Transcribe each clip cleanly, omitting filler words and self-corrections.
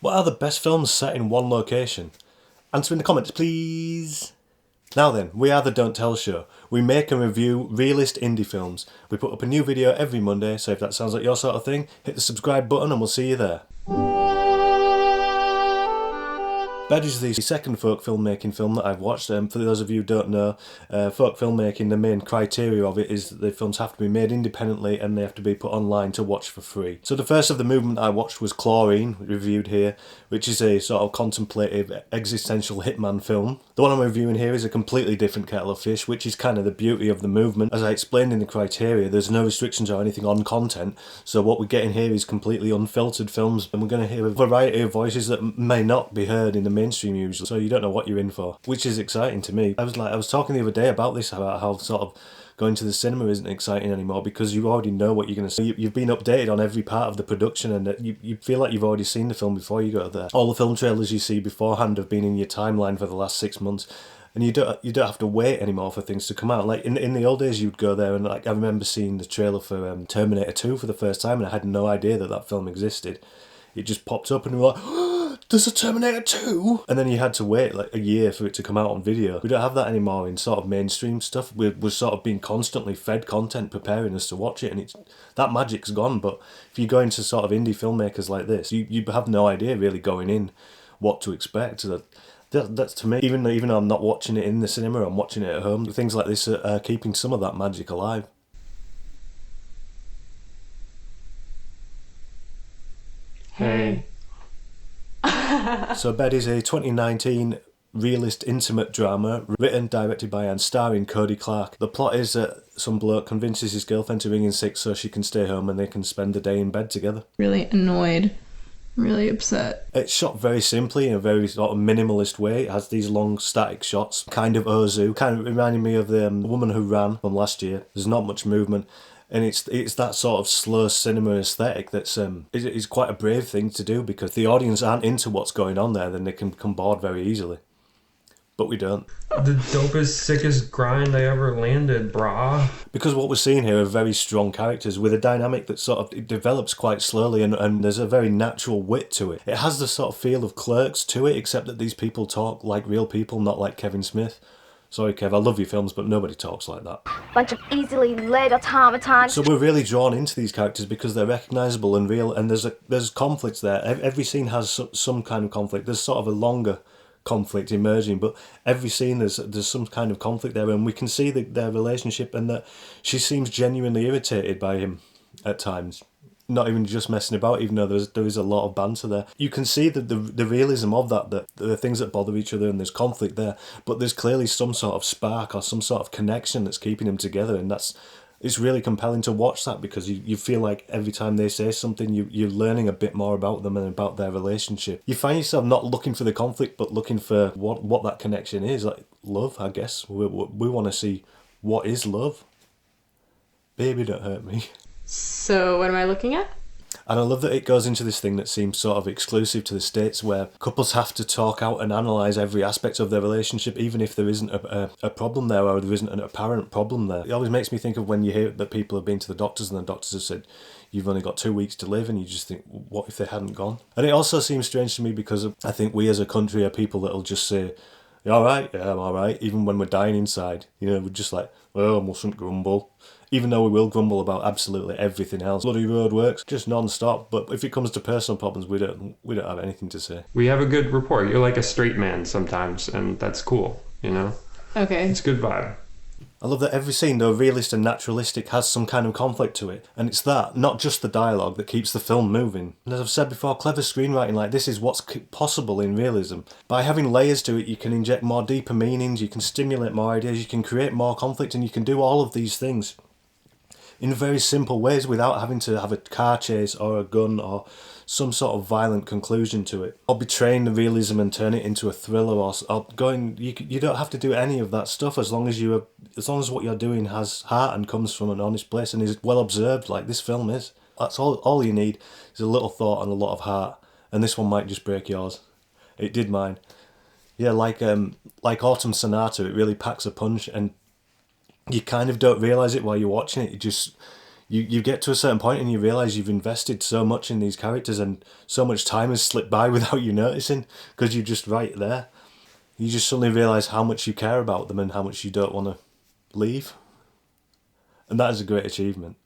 What are the best films set in one location? Answer in the comments, please. Now then, we are the Don't Tell Show. We make and review realist indie films. We put up a new video every Monday, so if that sounds like your sort of thing, hit the subscribe button and we'll see you there. Bed is the second folk filmmaking film that I've watched. For those of you who don't know, folk filmmaking, the main criteria of it is that the films have to be made independently and they have to be put online to watch for free. So the first of the movement I watched was Chlorine, reviewed here, which is a sort of contemplative, existential hitman film. The one I'm reviewing here is a completely different kettle of fish, which is kind of the beauty of the movement. As I explained in the criteria, there's no restrictions or anything on content, so what we get in here is completely unfiltered films, and we're going to hear a variety of voices that may not be heard in the mainstream usually, so you don't know what you're in for, which is exciting to me. I was talking the other day about this, about how sort of going to the cinema isn't exciting anymore because you already know what you're going to see. You've been updated on every part of the production and you feel like you've already seen the film before you go there. All the film trailers you see beforehand have been in your timeline for the last 6 months. And you don't have to wait anymore for things to come out. Like in the old days, you'd go there and like I remember seeing the trailer for Terminator 2 for the first time, and I had no idea that film existed. It just popped up, and we were like, oh, "There's a Terminator 2!" And then you had to wait like a year for it to come out on video. We don't have that anymore in sort of mainstream stuff. We're sort of being constantly fed content preparing us to watch it, and that magic's gone. But if you go into sort of indie filmmakers like this, you have no idea really going in what to expect. That's to me, even though I'm not watching it in the cinema, I'm watching it at home. Things like this are keeping some of that magic alive. Hey. So Bed is a 2019 realist intimate drama, written, directed by and starring Cody Clarke. The plot is that some bloke convinces his girlfriend to ring in sick so she can stay home and they can spend the day in bed together. Really annoyed. Really upset. It's shot very simply in a very sort of minimalist way. It has these long static shots, kind of Ozu, kind of reminding me of the Woman Who Ran from last year. There's not much movement, and it's that sort of slow cinema aesthetic that's is quite a brave thing to do, because if the audience aren't into what's going on there, then they can become bored very easily. But we don't. The dopest, sickest grind I ever landed, brah. Because what we're seeing here are very strong characters with a dynamic that sort of it develops quite slowly, and there's a very natural wit to it. It has the sort of feel of Clerks to it, except that these people talk like real people, not like Kevin Smith. Sorry, Kev, I love your films, but nobody talks like that. Bunch of easily led automatons. So we're really drawn into these characters because they're recognisable and real, and there's conflicts there. Every scene has some kind of conflict. There's sort of a longer conflict emerging, but every scene there's some kind of conflict there, and we can see their relationship, and that she seems genuinely irritated by him at times, not even just messing about, even though there is a lot of banter there. You can see the realism of that there are things that bother each other and there's conflict there, but there's clearly some sort of spark or some sort of connection that's keeping them together, and it's really compelling to watch that, because you feel like every time they say something, you're learning a bit more about them and about their relationship. You find yourself not looking for the conflict, but looking for what that connection is. Like love, I guess. We want to see what is love. Baby, don't hurt me. So what am I looking at? And I love that it goes into this thing that seems sort of exclusive to the States, where couples have to talk out and analyse every aspect of their relationship, even if there isn't a problem there, or there isn't an apparent problem there. It always makes me think of when you hear that people have been to the doctors and the doctors have said, you've only got 2 weeks to live, and you just think, what if they hadn't gone? And it also seems strange to me because I think we as a country are people that'll just say, you alright? Yeah, I'm alright, even when we're dying inside. You know, we're just like, well, I mustn't grumble. Even though we will grumble about absolutely everything else. Bloody road works, just non-stop. But if it comes to personal problems, we don't have anything to say. We have a good rapport. You're like a straight man sometimes, and that's cool, you know? Okay. It's a good vibe. I love that every scene, though realist and naturalistic, has some kind of conflict to it. And it's that, not just the dialogue, that keeps the film moving. And as I've said before, clever screenwriting like this is what's possible in realism. By having layers to it, you can inject more deeper meanings, you can stimulate more ideas, you can create more conflict, and you can do all of these things in very simple ways without having to have a car chase or a gun or some sort of violent conclusion to it, or betraying the realism and turn it into a thriller, or going. You don't have to do any of that stuff as long as what you're doing has heart and comes from an honest place and is well observed, like this film is. That's all you need is a little thought and a lot of heart, and this one might just break yours. It did mine. Yeah, like Autumn Sonata, it really packs a punch, and you kind of don't realise it while you're watching it. you get to a certain point and you realise you've invested so much in these characters and so much time has slipped by without you noticing because you're just right there. You just suddenly realise how much you care about them and how much you don't want to leave. And that is a great achievement.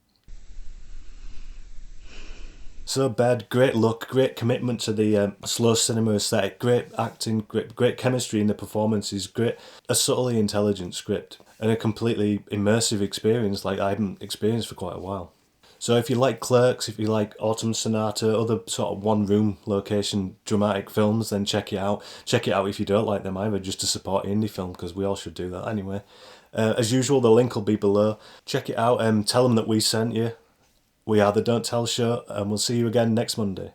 So Bed, great look, great commitment to the slow cinema aesthetic, great acting, great chemistry in the performances, a subtly intelligent script, and a completely immersive experience like I haven't experienced for quite a while. So if you like Clerks, if you like Autumn Sonata, other sort of one-room location dramatic films, then check it out. Check it out if you don't like them either, just to support indie film, because we all should do that anyway. As usual, the link will be below. Check it out and tell them that we sent you. We are the Don't Tell Show, and we'll see you again next Monday.